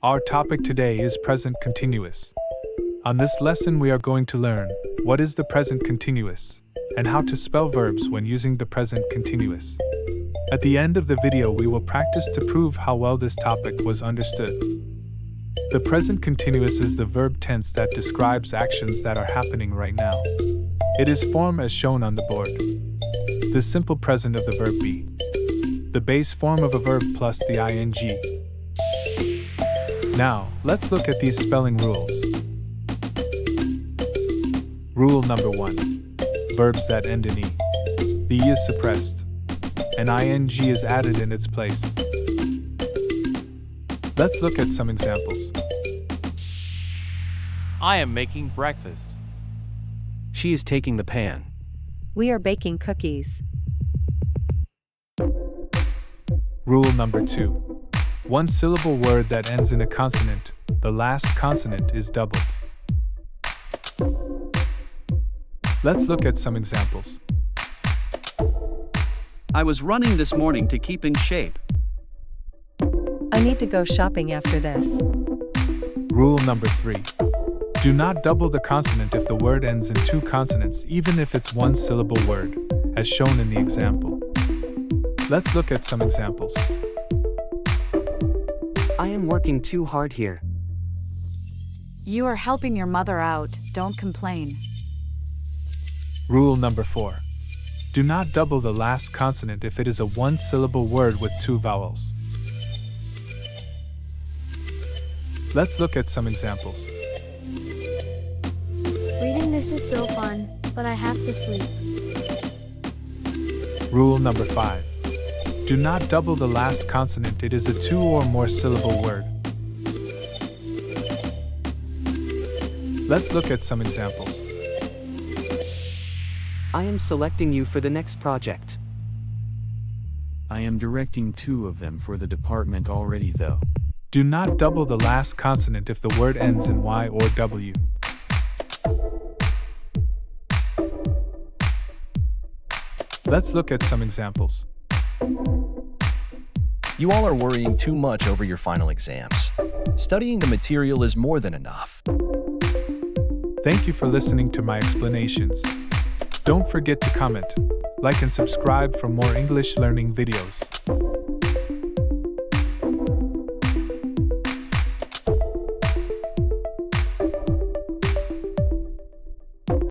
Our topic today is present continuous. On this lesson we are going to learn what is the present continuous and how to spell verbs when using the present continuous. At the end of the video we will practice to prove how well this topic was understood. The present continuous is the verb tense that describes actions that are happening right now. It is formed as shown on the board. The simple present of the verb be the base form of a verb plus the ing. Now, let's look at these spelling rules. Rule number 1. Verbs that end in E. The E is suppressed. An ing is added in its place. Let's look at some examples. I am making breakfast. She is taking the pan. We are baking cookies. Rule number 2. One syllable word that ends in a consonant, the last consonant is doubled. Let's look at some examples. I was running this morning to keep in shape. I need to go shopping after this. Rule number 3. Do not double the consonant if the word ends in two consonants, even if it's one syllable word, as shown in the example. Let's look at some examples. I am working too hard here. You are helping your mother out, don't complain. Rule number 4. Do not double the last consonant if it is a one-syllable word with two vowels. Let's look at some examples. Reading this is so fun, but I have to sleep. Rule number 5. Do not double the last consonant, it is a two or more syllable word. Let's look at some examples. I am selecting you for the next project. I am directing two of them for the department already though. Do not double the last consonant if the word ends in Y or W. Let's look at some examples. You all are worrying too much over your final exams. Studying the material is more than enough. Thank you for listening to my explanations. Don't forget to comment, like and subscribe for more English learning videos.